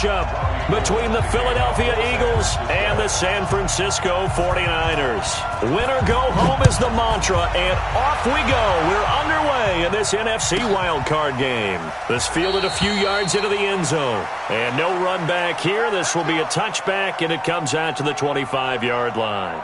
matchup between the Philadelphia Eagles and the San Francisco 49ers. Win or go home is the mantra, and off we go. We're underway in this NFC wildcard game. This fielded a few yards into the end zone. And no run back here. This will be a touchback, and it comes out to the 25-yard line.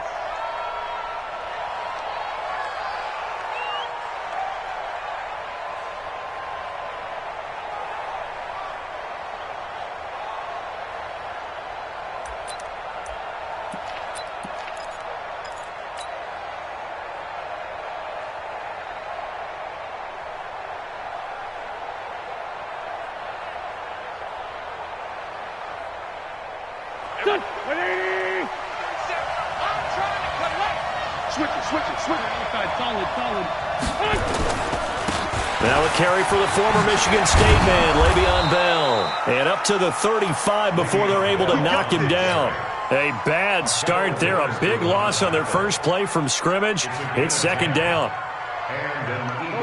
Now a carry for the former Michigan State man, Le'Veon Bell. And up to the 35 before they're able to knock him down. A bad start there. A big loss on their first play from scrimmage. It's second down.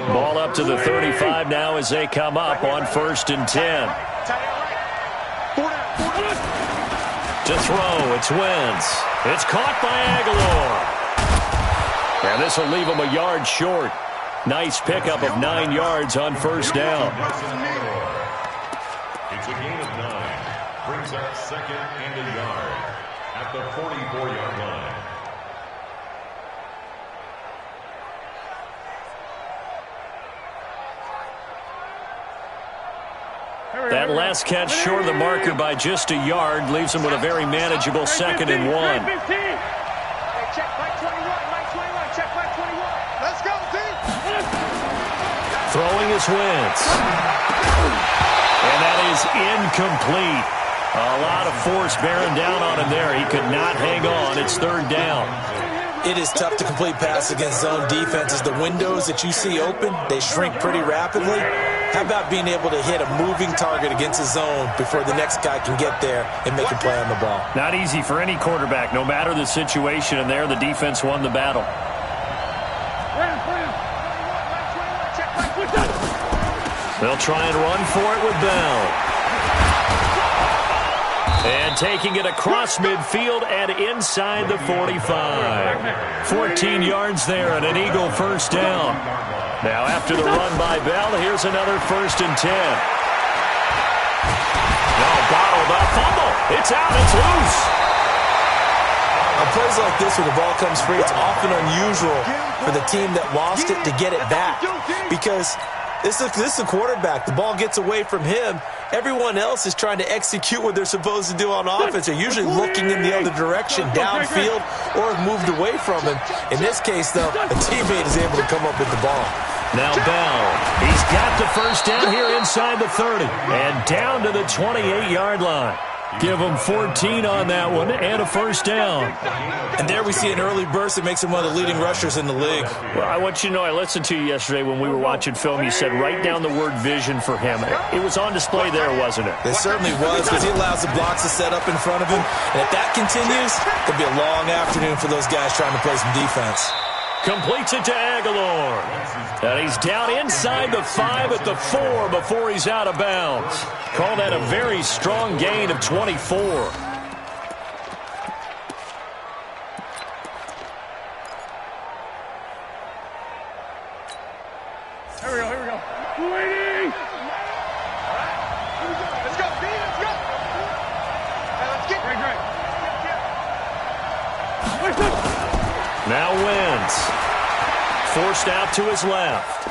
Ball up to the 35 now as they come up on 1st and 10. To throw, it's Wentz. It's caught by Aguilar. And this will leave him a yard short. Nice pickup of 9 yards on 1st down. It's a gain of 9. Brings up 2nd and a yard at the 44-yard line. That last catch short of the marker by just a yard leaves him with a very manageable 2nd and 1. Check back 21, Mike 21, check back 21. Let's go, team. Throwing is Wentz. And that is incomplete. A lot of force bearing down on him there. He could not hang on. It's 3rd down. It is tough to complete pass against zone defenses. The windows that you see open, they shrink pretty rapidly. How about being able to hit a moving target against a zone before the next guy can get there and make a play on the ball? Not easy for any quarterback, no matter the situation, and there the defense won the battle. They'll try and run for it with Bell. And taking it across midfield and inside the 45. 14 yards there and an Eagle 1st down. Now after the run by Bell, here's another 1st and 10. No, bottled up. Fumble. It's out. It's loose. On plays like this where the ball comes free, it's often unusual for the team that lost it to get it back. Because this is the quarterback. The ball gets away from him. Everyone else is trying to execute what they're supposed to do on offense. They're usually looking in the other direction, downfield, or have moved away from him. In this case, though, a teammate is able to come up with the ball. Now Bell. He's got the 1st down here inside the 30. And down to the 28-yard line. Give him 14 on that one and a 1st down. And there we see an early burst that makes him one of the leading rushers in the league. Well, I want you to know, I listened to you yesterday when we were watching film. You said write down the word vision for him. It was on display there, wasn't it? It certainly was, because he allows the blocks to set up in front of him. And if that continues, it'll be a long afternoon for those guys trying to play some defense. Completes it to Aguilar. And he's down inside the 5 at the 4 before he's out of bounds. Call that a very strong gain of 24. Here we go. Waiting. Let's go, B, let's go. Let's get right. Now Wentz. Forced out to his left.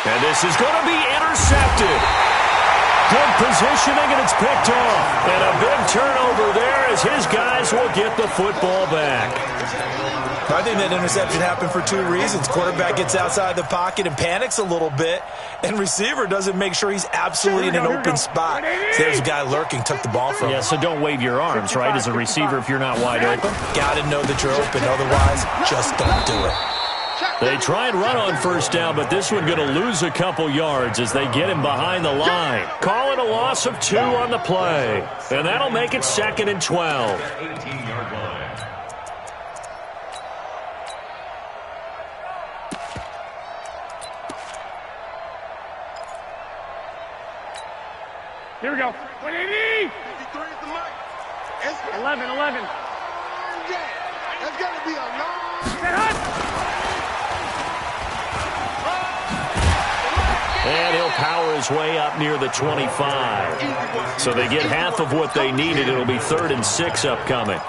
And this is going to be intercepted. Good positioning, and it's picked off. And a big turnover there as his guys will get the football back. I think that interception happened for 2 reasons. Quarterback gets outside the pocket and panics a little bit, and receiver doesn't make sure he's absolutely in an open spot. So there's a guy lurking, took the ball from him. Yeah, so don't wave your arms, right, as a receiver if you're not wide open. Got to know that you're open. Otherwise, just don't do it. They try and run on 1st down, but this one going to lose a couple yards as they get him behind the line. Call it a loss of 2 on the play. And that'll make it 2nd and 12. 18-yard line. Here we go. 180. 11. That's got to be a long. And he'll power his way up near the 25. So they get half of what they needed. It'll be 3rd and 6 upcoming.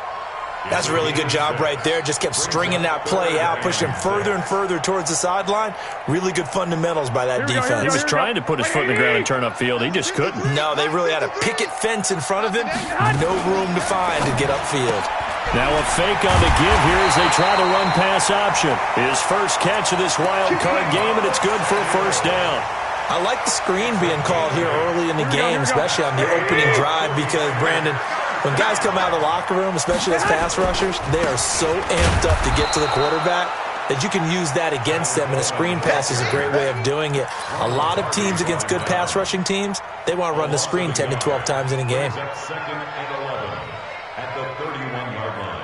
That's a really good job right there. Just kept stringing that play out, pushing him further and further towards the sideline. Really good fundamentals by that defense. He was trying to put his foot in the ground and turn upfield. He just couldn't. No, they really had a picket fence in front of him. No room to find to get upfield. Now a fake on the give here as they try the run-pass option. His first catch of this wild card game, and it's good for a first down. I like the screen being called here early in the game, especially on the opening drive, because, Brandon, when guys come out of the locker room, especially as pass rushers, they are so amped up to get to the quarterback that you can use that against them, and a screen pass is a great way of doing it. A lot of teams against good pass rushing teams, they want to run the screen 10 to 12 times in a game. 2nd and 11 at the 31-yard line.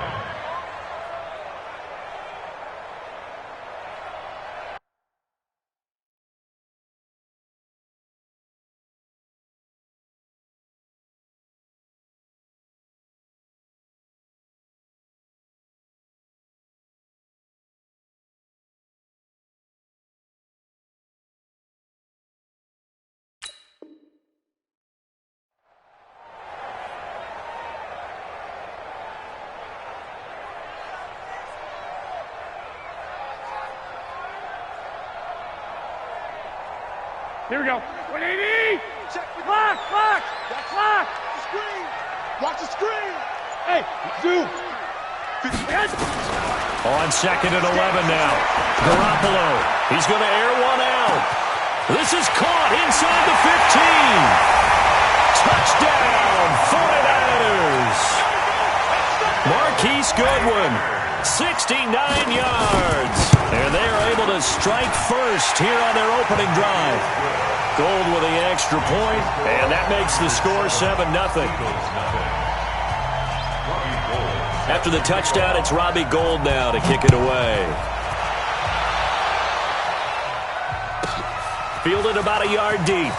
Here we go. 180. Clock. Screen. Watch the screen. Hey, zoom. On 2nd and 11 now. Garoppolo. He's going to air one out. This is caught inside the 15. Touchdown, 49ers. Marquise Goodwin, 69 yards. And they are able to strike first here on their opening drive. Gold with the extra point, and that makes the score 7-0. After the touchdown, it's Robbie Gould now to kick it away. Fielded about a yard deep.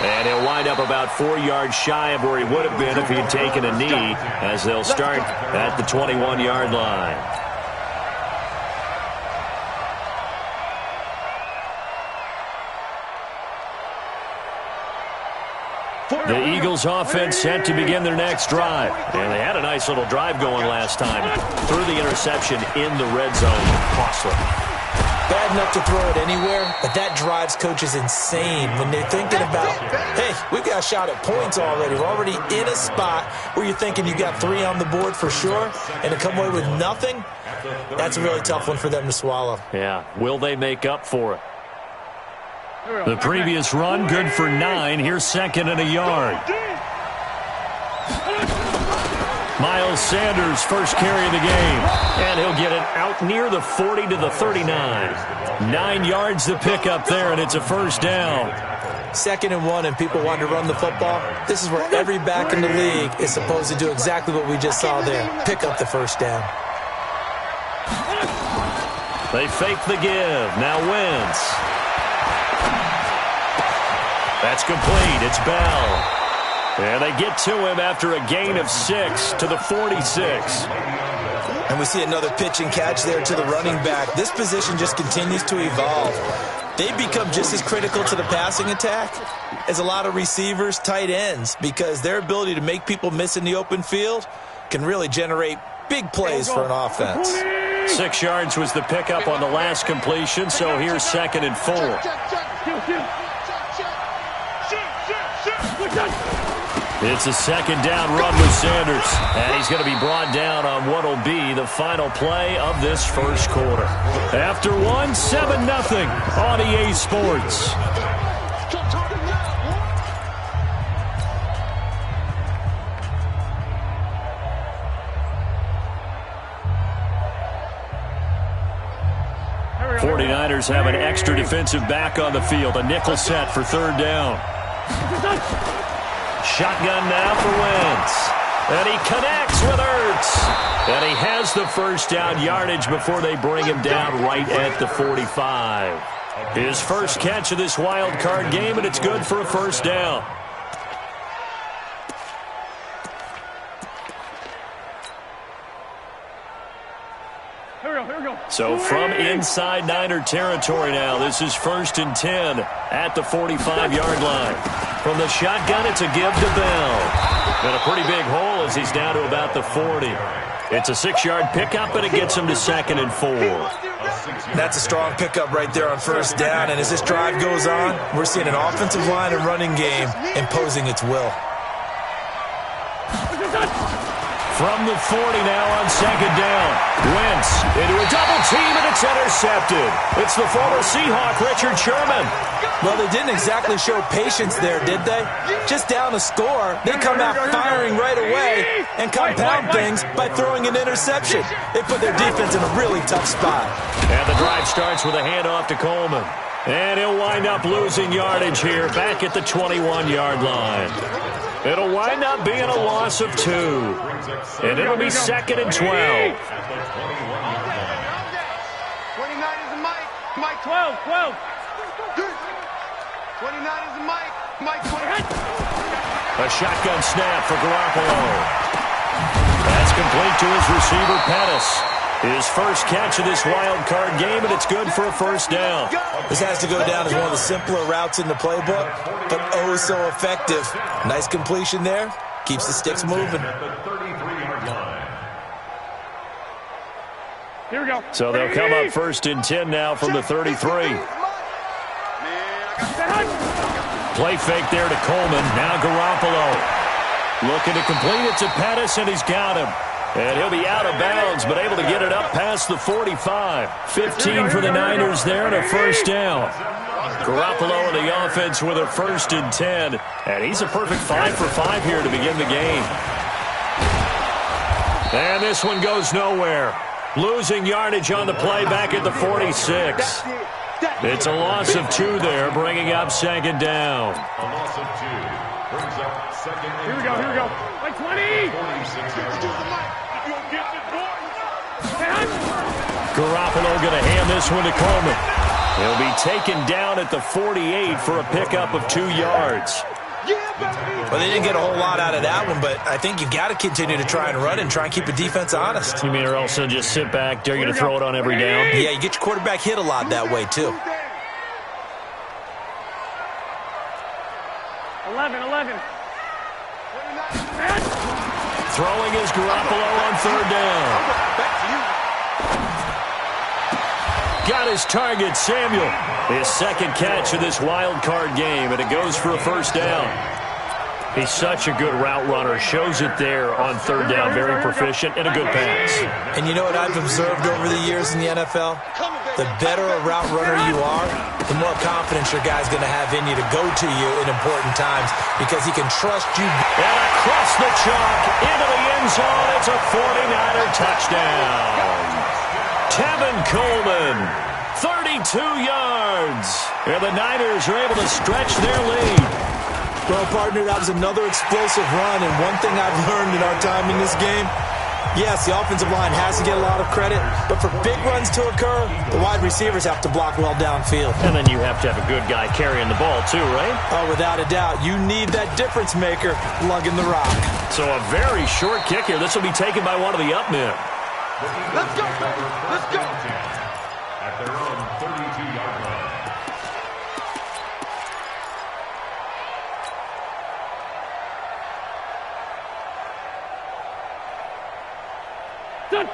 And he'll wind up about 4 yards shy of where he would have been if he had taken a knee, as they'll start at the 21-yard line. The Eagles offense set to begin their next drive. And they had a nice little drive going last time. Threw the interception in the red zone. Costly. Bad enough to throw it anywhere, but that drives coaches insane when they're thinking about, hey, we've got a shot at points already. We're already in a spot where you're thinking you got 3 on the board for sure, and to come away with nothing, that's a really tough one for them to swallow. Yeah, will they make up for it? The previous run, good for 9. Here's 2nd and a yard. Miles Sanders, first carry of the game. And he'll get it out near the 40 to the 39. 9 yards to pick up there, and it's a first down. 2nd and 1, and people want to run the football. This is where every back in the league is supposed to do exactly what we just saw there. Pick up the first down. They fake the give. Now Wentz. That's complete. It's Bell. And they get to him after a gain of 6 to the 46. And we see another pitch and catch there to the running back. This position just continues to evolve. They become just as critical to the passing attack as a lot of receivers, tight ends, because their ability to make people miss in the open field can really generate big plays for an offense. 6 yards was the pickup on the last completion, so here's 2nd and 4. It's a 2nd down run with Sanders, and he's going to be brought down on what will be the final play of this first quarter. After one, 7-0 on EA Sports. '49ers have an extra defensive back on the field, a nickel set for 3rd down. Shotgun now for Wentz. And he connects with Ertz. And he has the first down yardage before they bring him down right at the 45. His first catch of this wild card game, and it's good for a first down. So from inside Niner territory now, this is 1st and 10 at the 45-yard line. From the shotgun, it's a give to Bell. And a pretty big hole as he's down to about the 40. It's a 6-yard pickup, and it gets him to 2nd and 4. That's a strong pickup right there on first down, and as this drive goes on, we're seeing an offensive line and running game imposing its will. From the 40 now on 2nd down. Wentz into a double team, and it's intercepted. It's the former Seahawk, Richard Sherman. Well, they didn't exactly show patience there, did they? Just down a score, they come out firing right away and compound things by throwing an interception. They put their defense in a really tough spot. And the drive starts with a handoff to Coleman. And he'll wind up losing yardage here back at the 21-yard line. It'll wind up being a loss of 2. And it'll be 2nd and 12. 29 is a Mike. Mike 12. 29 is a Mike 20. A shotgun snap for Garoppolo. That's complete to his receiver, Pettis. His first catch of this wild card game, and it's good for a first down. This has to go down as one of the simpler routes in the playbook, but oh so effective. Nice completion there. Keeps the sticks moving. Here we go. So they'll come up 1st and 10 now from the 33. Play fake there to Coleman. Now Garoppolo. Looking to complete it to Pettis, and he's got him. And he'll be out of bounds, but able to get it up past the 45. 15 for the Niners there and a first down. Garoppolo in the offense with a 1st and 10. And he's a perfect 5 for 5 here to begin the game. And this one goes nowhere. Losing yardage on the play back at the 46. It's a loss of 2 there, bringing up 2nd down. A loss of 2 brings up 2nd and Here we go. Like 20. 46-yard line. Garoppolo going to hand this one to Coleman. He'll be taken down at the 48 for a pickup of 2 yards. Well, they didn't get a whole lot out of that one, but I think you got to continue to try and run and try and keep the defense honest. You mean or else they'll just sit back, dare you to throw it on every down? Yeah, you get your quarterback hit a lot that way, too. 11. Throwing is Garoppolo on 3rd down. Got his target, Samuel. His 2nd catch of this wild card game, and it goes for a first down. He's such a good route runner. Shows it there on 3rd down. Very proficient and a good pass. And you know what I've observed over the years in the NFL? The better a route runner you are, the more confidence your guy's going to have in you to go to you in important times because he can trust you. And across the chalk, into the end zone, it's a 49er touchdown. Tevin Coleman, 32 yards. And the Niners are able to stretch their lead. Well, partner, that was another explosive run, and one thing I've learned in our time in this game, yes, the offensive line has to get a lot of credit, but for big runs to occur, the wide receivers have to block well downfield. And then you have to have a good guy carrying the ball too, right? Oh, without a doubt. You need that difference maker lugging the rock. So a very short kick here. This will be taken by one of the up men. Let's go, baby. Let's go. At their own 32-yard line.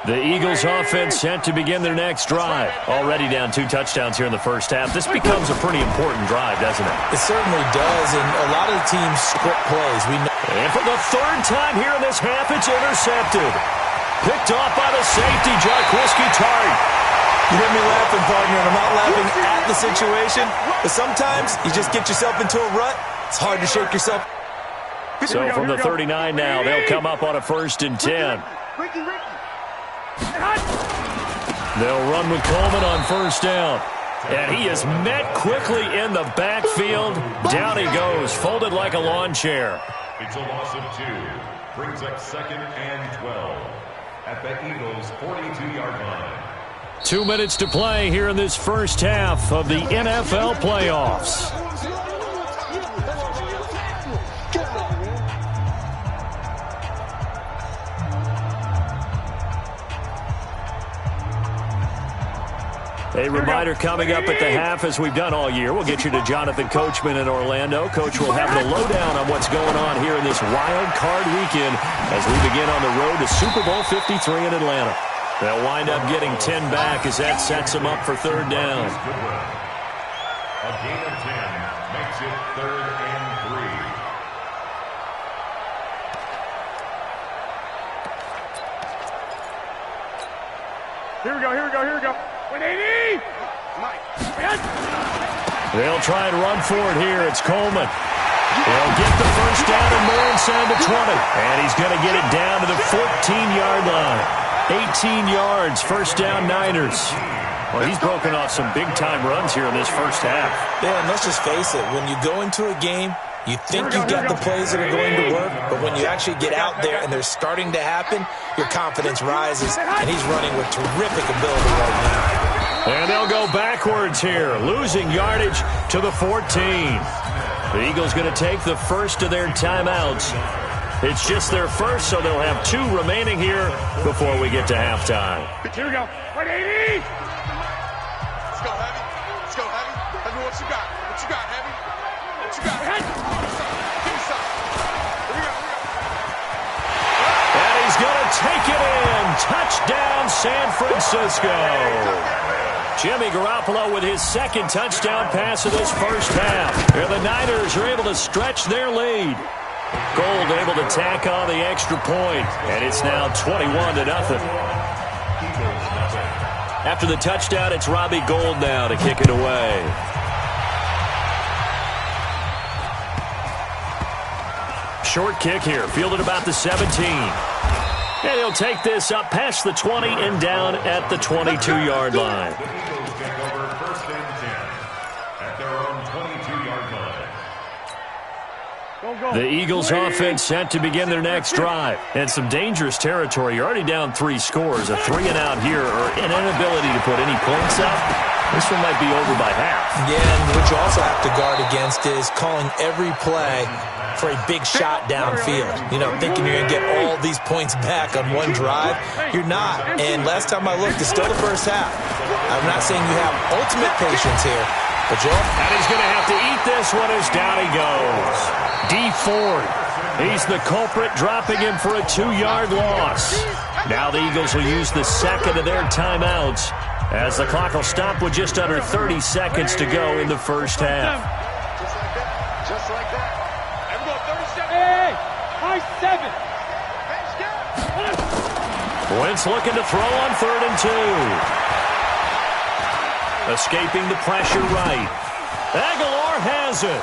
The Eagles offense set to begin their next drive. Already down 2 touchdowns here in the first half. This becomes a pretty important drive, doesn't it? It certainly does, and a lot of the teams script plays. We know. And for the 3rd time here in this half, it's intercepted. Picked off by the safety, Jarquiski Tart. You hear me laughing, partner, and I'm not laughing at the situation, but sometimes you just get yourself into a rut. It's hard to shake yourself. So from the 39 now, they'll come up on a 1st and 10. They'll run with Coleman on 1st down. And he is met quickly in the backfield. Down he goes, folded like a lawn chair. It's a loss of 2. Brings up 2nd and 12. At the Eagles' 42-yard line. 2 minutes to play here in this first half of the NFL playoffs. A reminder coming up at the half, as we've done all year. We'll get you to Jonathan Coachman in Orlando. Coach will have the lowdown on what's going on here in this wild card weekend as we begin on the road to Super Bowl 53 in Atlanta. They'll wind up getting 10 back as that sets them up for third down. A gain of 10 makes it 3rd and 3. Here we go, here we go, here we go. 180! They'll try and run for it here. It's Coleman. They'll get the first down and more inside the 20. And he's going to get it down to the 14-yard line. 18 yards, first down Niners. Well, he's broken off some big-time runs here in this first half. Yeah, and let's just face it. When you go into a game, you think you've got the plays that are going to work, but when you actually get out there and they're starting to happen, your confidence rises, and he's running with terrific ability right now. And they'll go backwards here, losing yardage to the 14. The Eagles going to take the first of their timeouts. It's just their first, so they'll have 2 remaining here before we get to halftime. Here we go. 180! Let's go, Heavy. Let's go, Heavy. Heavy, what you got? What you got, Heavy? What you got? Give me some. Here we go. And he's going to take it in. Touchdown, San Francisco. Jimmy Garoppolo with his second touchdown pass of this first half. And the Niners are able to stretch their lead. Gold able to tack on the extra point, and it's now 21-0. After the touchdown, it's Robbie Gould now to kick it away. Short kick here, fielded about the 17. And he'll take this up past the 20 and down at the 22-yard line. Eagles take over 1st and 10 at their own 22-yard line. The Eagles offense set to begin their next drive. And some dangerous territory. You're already down 3 scores. A 3-and-out here or an inability to put any points up. This one might be over by half. Yeah, and what you also have to guard against is calling every play for a big shot downfield. You know, thinking you're going to get all these points back on one drive. You're not. And last time I looked, it's still the first half. I'm not saying you have ultimate patience here, but Joe. And he's going to have to eat this one as down he goes. D Ford. He's the culprit, dropping him for a 2-yard loss. Now the Eagles will use the second of their timeouts as the clock will stop with just under 30 seconds to go in the first half. Just like that. Everyone, 37. Hey, high 7. Wentz looking to throw on 3rd and 2. Escaping the pressure right. Aguilar has it.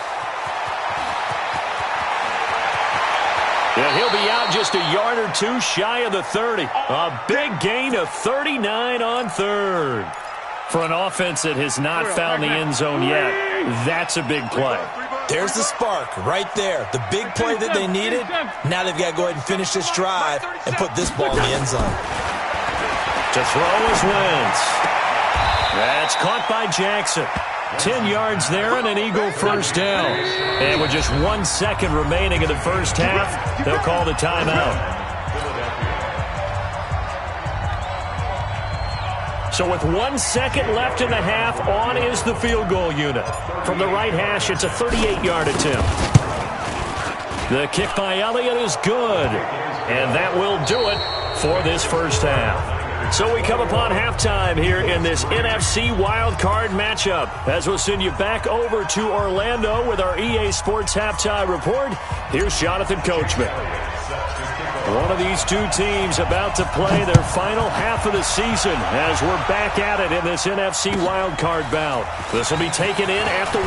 And he'll be out just a yard or 2 shy of the 30. A big gain of 39 on 3rd. For an offense that has not found the end zone yet, that's a big play. There's the spark right there. The big play that they needed. Now they've got to go ahead and finish this drive and put this ball in the end zone. To throw is Wentz. That's caught by Jackson. 10 yards there and an Eagle first down. And with just 1 second remaining in the first half, they'll call the timeout. So with 1 second left in the half, on is the field goal unit. From the right hash, it's a 38-yard attempt. The kick by Elliott is good. And that will do it for this first half. So we come upon halftime here in this NFC wildcard matchup. As we'll send you back over to Orlando with our EA Sports Halftime Report, here's Jonathan Coachman. One of these 2 teams about to play their final half of the season as we're back at it in this NFC wildcard bout. This will be taken in at the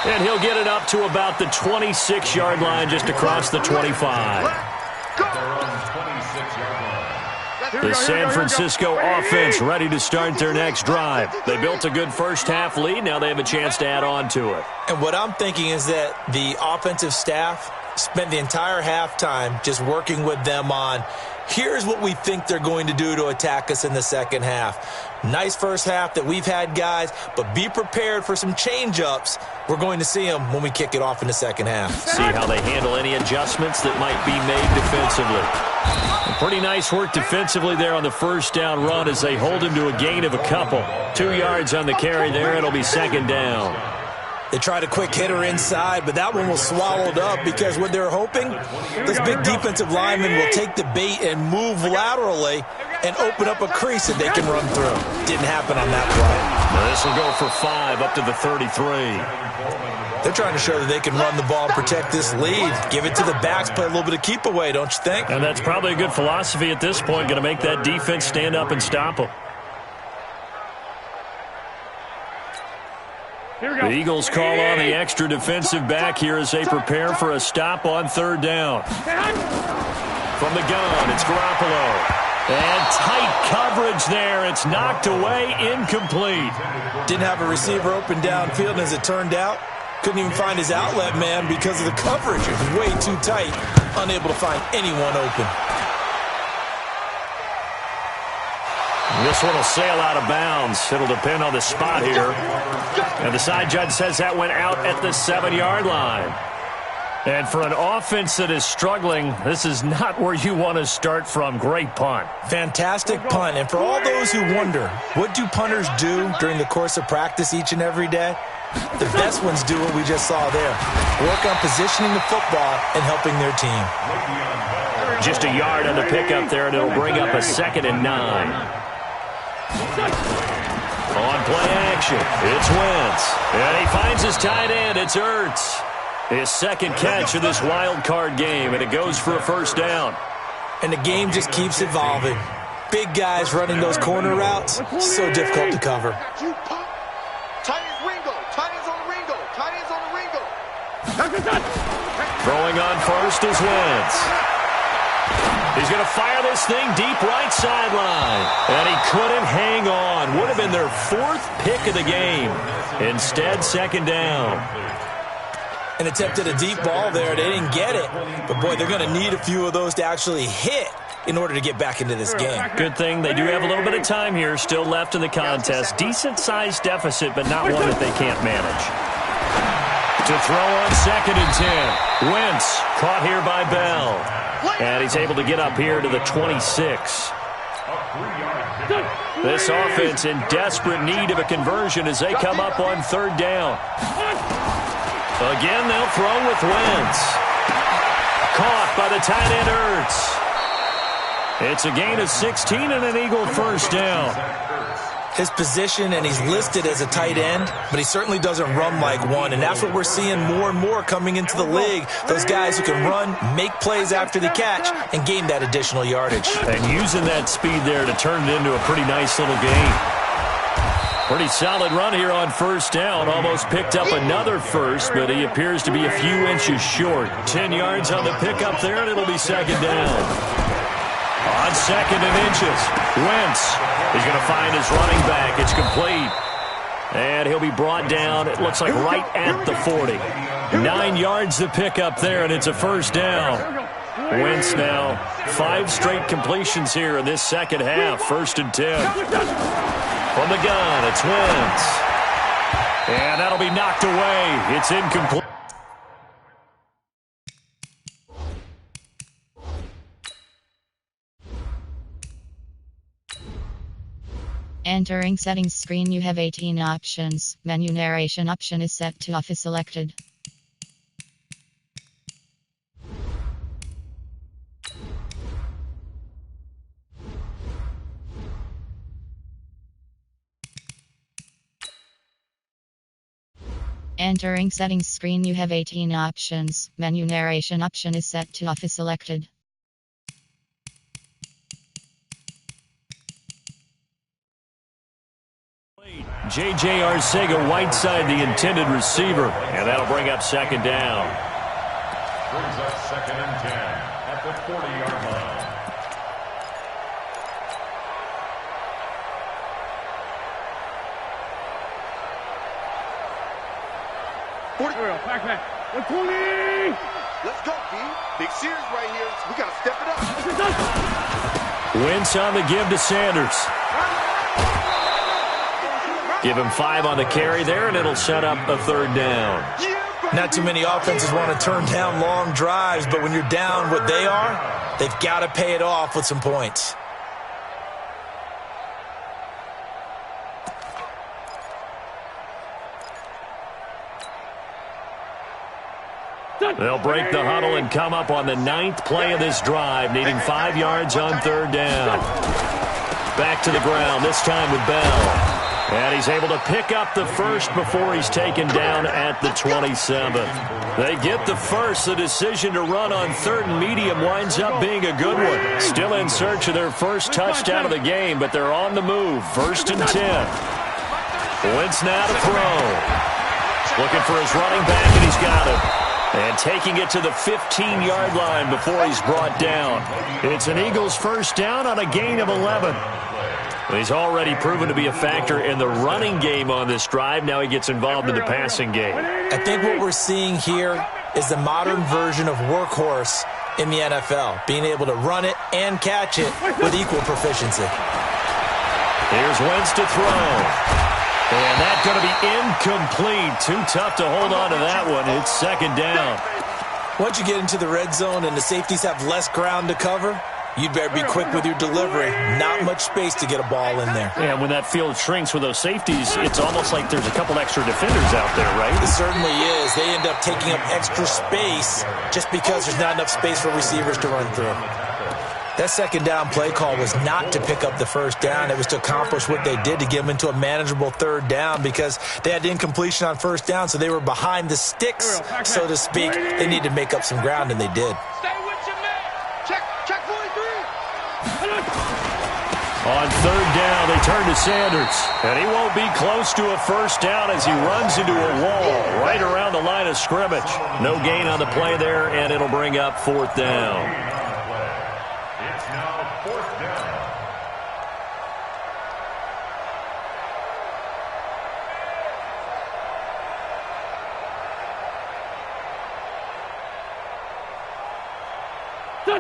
1. And he'll get it up to about the 26-yard line just across the 25. The San Francisco offense ready to start their next drive. They built a good first half lead. Now they have a chance to add on to it. And what I'm thinking is that the offensive staff spent the entire halftime just working with them on, here's what we think they're going to do to attack us in the second half. Nice first half that we've had, guys, but be prepared for some change-ups. We're going to see them when we kick it off in the second half. See how they handle any adjustments that might be made defensively. Pretty nice work defensively there on the first down run as they hold him to a gain of a couple. 2 yards on the carry there. It'll be second down. They tried a quick hitter inside, but that one was swallowed up because what they're hoping, this big defensive lineman will take the bait and move laterally and open up a crease that they can run through. Didn't happen on that play. Now this will go for 5 up to the 33. They're trying to show that they can run the ball and protect this lead. Give it to the backs, play a little bit of keep away, don't you think? And that's probably a good philosophy at this point, going to make that defense stand up and stop them. The Eagles call on the extra defensive back here as they prepare for a stop on third down. From the gun, it's Garoppolo. And tight coverage there. It's knocked away, incomplete. Didn't have a receiver open downfield, and as it turned out, couldn't even find his outlet man because of the coverage. It was way too tight, unable to find anyone open. This one will sail out of bounds. It'll depend on the spot here. And the side judge says that went out at the 7-yard line. And for an offense that is struggling, this is not where you want to start from. Great punt. Fantastic punt. And for all those who wonder, what do punters do during the course of practice each and every day? The best ones do what we just saw there. Work on positioning the football and helping their team. Just a yard on the pickup there, and it'll bring up a 2nd and 9. On play action, it's Wentz. And he finds his tight end. It's Ertz. His second catch of this wild card game, and it goes for a first down. And the game just keeps evolving. Big guys running those corner routes, so difficult to cover. Tight ends Ringo. Tight ends on the Ringo. Tight ends on the Ringo. Throwing on first is Wentz. He's going to fire this thing deep right sideline. And he couldn't hang on. Would have been their 4th pick of the game. Instead, second down. And attempted a deep ball there. They didn't get it. But, boy, they're going to need a few of those to actually hit in order to get back into this game. Good thing they do have a little bit of time here still left in the contest. Decent-sized deficit, but not one that they can't manage. To throw on 2nd and 10. Wentz caught here by Bell. And he's able to get up here to the 26. This offense in desperate need of a conversion as they come up on third down. Again, they'll throw with Wentz. Caught by the tight end Ertz. It's a gain of 16 and an Eagle first down. His position, and he's listed as a tight end, but he certainly doesn't run like one, and that's what we're seeing more and more coming into the league. Those guys who can run, make plays after the catch, and gain that additional yardage. And using that speed there to turn it into a pretty nice little gain. Pretty solid run here on first down. Almost picked up another first, but he appears to be a few inches short. 10 yards on the pickup there, and it'll be second down. On 2nd and inches, Wentz is going to find his running back. It's complete. And he'll be brought down, it looks like right at the 40. 9 yards the pickup there, and it's a first down. Wentz now 5 straight completions here in this second half. 1st and 10. From the gun, it's Wentz. And that'll be knocked away. It's incomplete. Entering settings screen, you have 18 options. Menu narration option is set to off is selected. Entering settings screen, you have 18 options. Menu narration option is set to off is selected. J.J. Arcega-Whiteside, the intended receiver, and that'll bring up second down. Brings up 2nd and 10 at the 40-yard line. Back. 120. Let's go, D. Big series right here. We got to step it up. Wentz on the give to Sanders. Give him 5 on the carry there, and it'll set up a third down. Not too many offenses want to turn down long drives, but when you're down what they are, they've got to pay it off with some points. They'll break the huddle and come up on the 9th play of this drive, needing 5 yards on third down. Back to the ground, this time with Bell. And he's able to pick up the first before he's taken down at the 27. They get the first. The decision to run on third and medium winds up being a good one. Still in search of their first touchdown of the game, but they're on the move. 1st and 10. Wentz now to throw. Looking for his running back, and he's got him. And taking it to the 15-yard line before he's brought down. It's an Eagles first down on a gain of 11. He's already proven to be a factor in the running game on this drive. Now he gets involved in the passing game. I think what we're seeing here is the modern version of workhorse in the NFL, being able to run it and catch it with equal proficiency. Here's Wentz to throw. And that's going to be incomplete. Too tough to hold on to that one. It's 2nd down. Once you get into the red zone and the safeties have less ground to cover, you'd better be quick with your delivery. Not much space to get a ball in there. Yeah, when that field shrinks with those safeties, it's almost like there's a couple extra defenders out there, right? It certainly is. They end up taking up extra space just because there's not enough space for receivers to run through. That 2nd down play call was not to pick up the first down. It was to accomplish what they did to get them into a manageable 3rd down because they had incompletion on 1st down, so they were behind the sticks, so to speak. They needed to make up some ground, and they did. Stay with your man. Check 43. On 3rd down, they turn to Sanders. And he won't be close to a first down as he runs into a wall right around the line of scrimmage. No gain on the play there, and it'll bring up 4th down. It's now 4th down.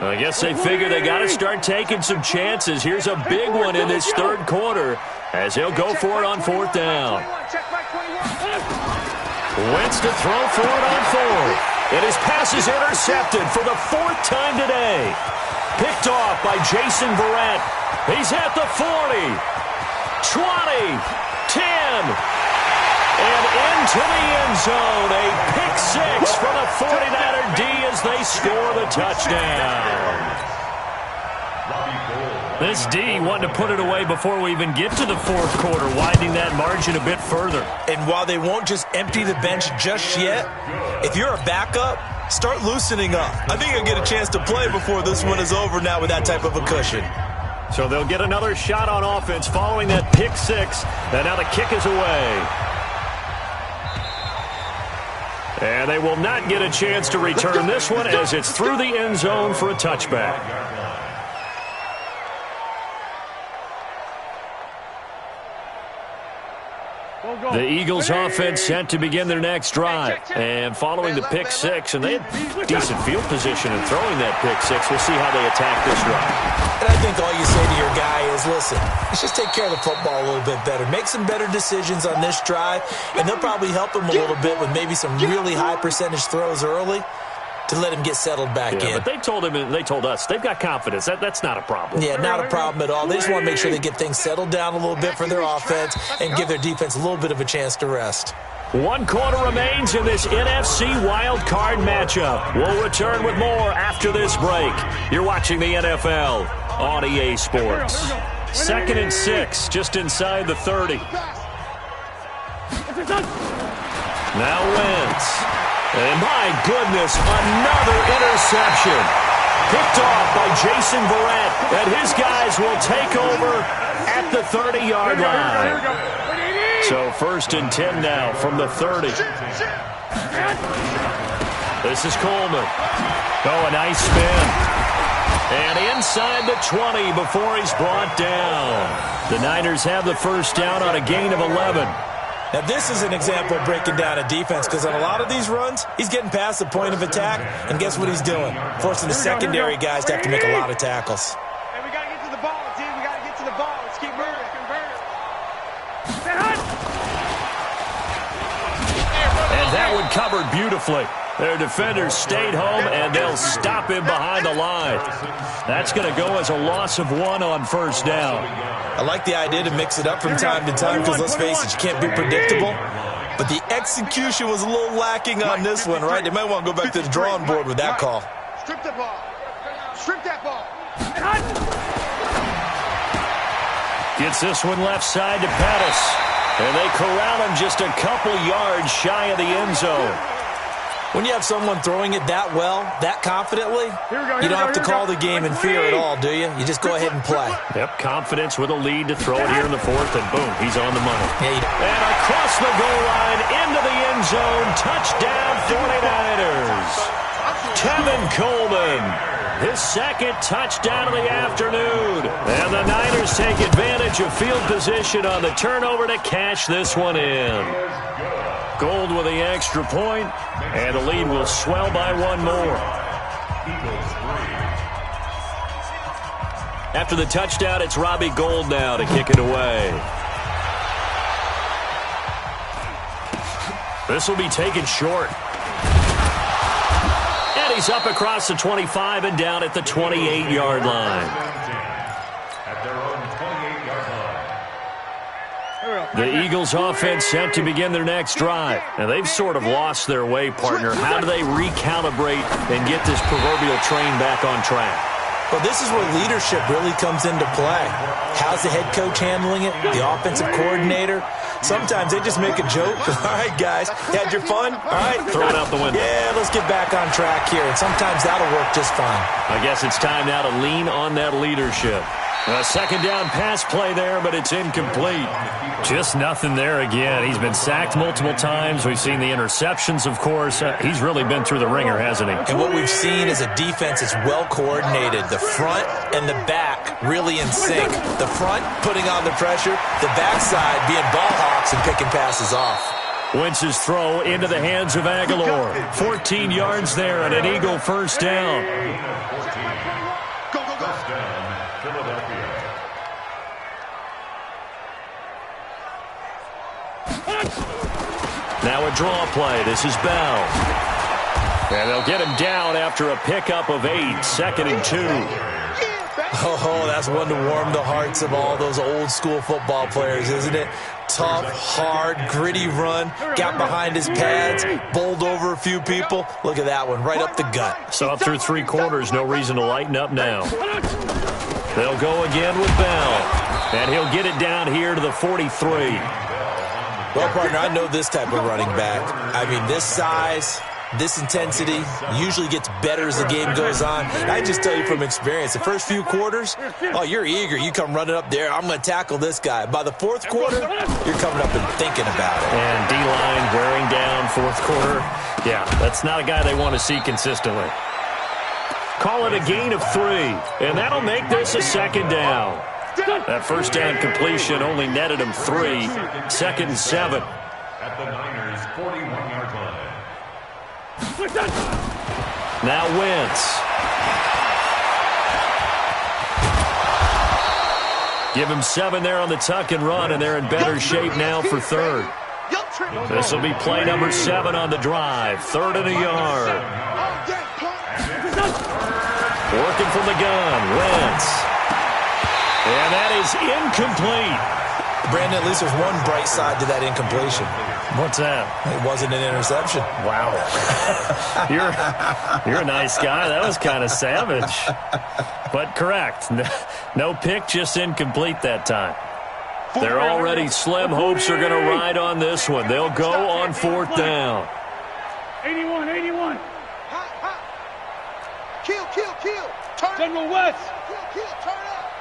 I guess they figure they got to start taking some chances. Here's a big one in this 3rd quarter as he'll go for it on 4th down. Wentz to throw for it on 4th. And his pass is intercepted for the 4th time today. Picked off by Jason Verrett. He's at the 40, 20, 10. And into the end zone, a pick 6 for the 49er D as they score the touchdown. This D wanted to put it away before we even get to the 4th quarter, widening that margin a bit further. And while they won't just empty the bench just yet, if you're a backup, start loosening up. I think you'll get a chance to play before this one is over now with that type of a cushion. So they'll get another shot on offense following that pick 6, and now the kick is away. And they will not get a chance to return this one as it's through the end zone for a touchback. The Eagles offense set to begin their next drive. And following the pick 6, and they had decent field position in throwing that pick 6. We'll see how they attack this drive. And I think all you say to your guy is, listen, let's just take care of the football a little bit better. Make some better decisions on this drive, and they'll probably help him a little bit with maybe some really high percentage throws early to let him get settled back in. But they told him, and they told us, they've got confidence. That's not a problem. Yeah, not a problem at all. They just want to make sure they get things settled down a little bit for their offense and give their defense a little bit of a chance to rest. 1 quarter remains in this NFC Wild Card matchup. We'll return with more after this break. You're watching the NFL on EA Sports. 2nd and 6, just inside the 30. Now Wentz. And my goodness, another interception. Picked off by Jason Verrett. And his guys will take over at the 30-yard line. So 1st and 10 now from the 30. This is Coleman. Oh, a nice spin. And inside the 20 before he's brought down. The Niners have the first down on a gain of 11. Now, this is an example of breaking down a defense because on a lot of these runs, he's getting past the point of attack, and guess what he's doing? Forcing the secondary guys to have to make a lot of tackles. And we got to get to the ball, dude. We got to get to the ball. Let's keep moving. And that one covered beautifully. Their defenders stayed home, and they'll stop him behind the line. That's going to go as a loss of 1 on first down. I like the idea to mix it up from time to time because, let's face it, you can't be predictable. But the execution was a little lacking on this one, right? They might want to go back to the drawing board with that call. Strip the ball. Strip that ball. Gets this one left side to Pettis. And they corral him just a couple yards shy of the end zone. When you have someone throwing it that well, that confidently, you don't have to call the game in fear at all, do you? You just go ahead and play. Yep, confidence with a lead to throw it here in the fourth, and boom, he's on the money. And across the goal line, into the end zone, touchdown 49ers. Tevin Coleman, his second touchdown of the afternoon. And the Niners take advantage of field position on the turnover to cash this one in. Gold with the extra point, and the lead will swell by 1 more. After the touchdown, it's Robbie Gould now to kick it away. This will be taken short. And he's up across the 25 and down at the 28-yard line. The Eagles offense set to begin their next drive. And they've sort of lost their way, partner. How do they recalibrate and get this proverbial train back on track? Well, this is where leadership really comes into play. How's the head coach handling it? The offensive coordinator? Sometimes they just make a joke. All right, guys, you had your fun? All right. Throw it out the window. Yeah, let's get back on track here. And sometimes that'll work just fine. I guess it's time now to lean on that leadership. A second down pass play there, but it's incomplete. Just nothing there again. He's been sacked multiple times. We've seen the interceptions, of course. He's really been through the ringer, hasn't he? And what we've seen is a defense that's well coordinated. The front and the back really in sync. The front putting on the pressure, the backside being ball hawks and picking passes off. Wentz's throw into the hands of Aguilar. 14 yards there and an Eagle first down. Now a draw play. This is Bell. And they'll get him down after a pickup of 8, 2nd and 2. Oh, that's one to warm the hearts of all those old school football players, isn't it? Tough, hard, gritty run. Got behind his pads, bowled over a few people. Look at that one, right up the gut. Saw through 3 quarters, no reason to lighten up now. They'll go again with Bell. And he'll get it down here to the 43. Well, partner, I know this type of running back. I mean, this size, this intensity usually gets better as the game goes on. And I just tell you from experience, the first few quarters, oh, you're eager. You come running up there, I'm going to tackle this guy. By the 4th quarter, you're coming up and thinking about it. And D-line wearing down 4th quarter. Yeah, that's not a guy they want to see consistently. Call it a gain of 3, and that'll make this a second down. That first down completion only netted him 3, 2nd and 7. At the Niners' 41-yard line. Now Wentz. Give him 7 there on the tuck and run, and they're in better shape now for 3rd. This will be play number 7 on the drive. 3rd and a yard. Working from the gun, Wentz. And that is incomplete. Brandon, at least there's one bright side to that incompletion. What's that? It wasn't an interception. Wow. You're a nice guy. That was kind of savage. But correct. No pick, just incomplete that time. Their already slim hopes are going to ride on this one. They'll go on 4th down. 81. Kill. General West. Kill. Turn up.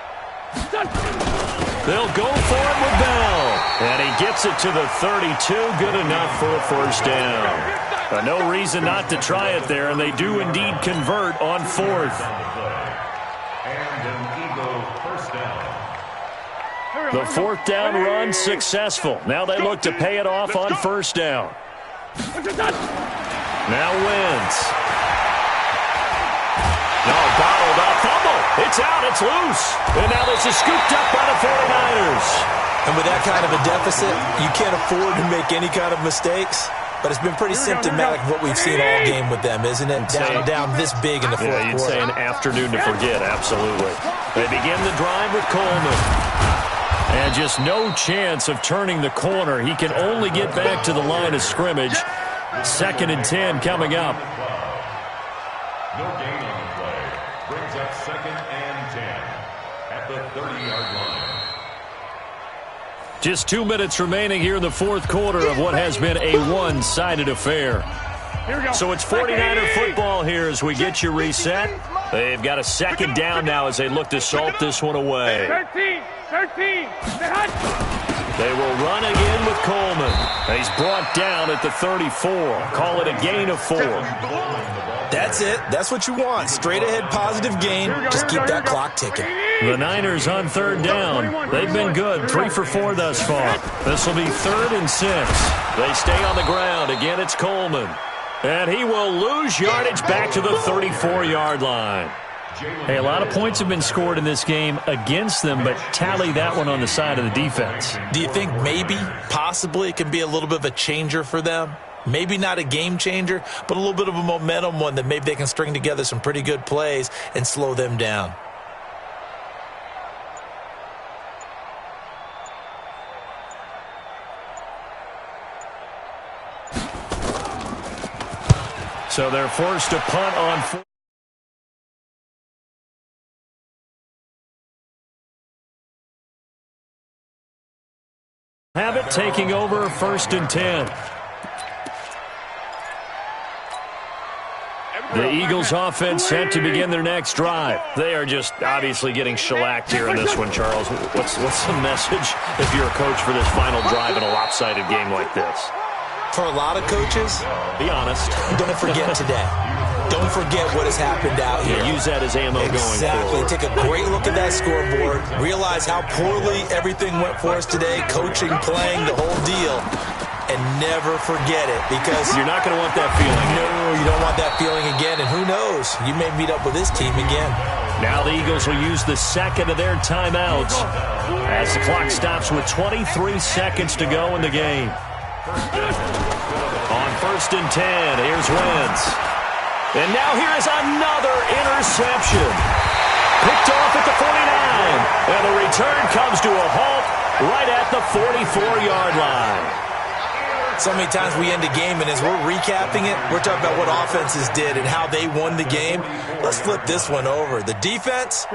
They'll go for it with Bell. And he gets it to the 32. Good enough for a first down. No reason not to try it there, and they do indeed convert on 4th. And an Eagle first down. The fourth down run successful. Now they look to pay it off on first down. Now Wentz. No, bottled up. Fumble. It's out. It's loose. And now this is scooped up by the 49ers. And with that kind of a deficit, you can't afford to make any kind of mistakes. But it's been pretty symptomatic of what we've seen all game with them, isn't it? Down this big in the fourth quarter. You'd say an afternoon to forget, absolutely. They begin the drive with Coleman. And just no chance of turning the corner. He can only get back to the line of scrimmage. 2nd and 10 coming up. No gain on the play. Brings up 2nd and 10 at the 30-yard line. Just 2 minutes remaining here in the fourth quarter of what has been a one-sided affair. So it's 49er football here as we get you reset. They've got a 2nd down now as they look to salt this one away. 13. They will run again with Coleman. He's brought down at the 34. Call it a gain of 4. That's it. That's what you want. Straight ahead positive gain. Just keep that clock ticking. The Niners on 3rd down. They've been good. 3 for 4 thus far. This will be 3rd and 6. They stay on the ground. Again, it's Coleman. And he will lose yardage back to the 34-yard line. Hey, a lot of points have been scored in this game against them, but tally that one on the side of the defense. Do you think maybe, possibly, it can be a little bit of a changer for them? Maybe not a game changer, but a little bit of a momentum one that maybe they can string together some pretty good plays and slow them down. So they're forced to punt on 4. Have it taking over 1st and 10. The Eagles offense set to begin their next drive. They are just obviously getting shellacked here in this one, Charles. What's the message if you're a coach for this final drive in a lopsided game like this? For a lot of coaches, be honest. Don't forget today. Don't forget what has happened out here. Yeah, use that as ammo going forward. Take a great look at that scoreboard. Realize how poorly everything went for us today. Coaching, playing, the whole deal. And never forget it, because you're not going to want that feeling. No, you don't want that feeling again. And who knows? You may meet up with this team again. Now the Eagles will use the 2nd of their timeouts as the clock stops with 23 seconds to go in the game. On 1st and 10, here's Wentz. And now here is another interception. Picked off at the 49. And the return comes to a halt right at the 44-yard line. So many times we end a game, and as we're recapping it, we're talking about what offenses did and how they won the game. Let's flip this one over. The defense,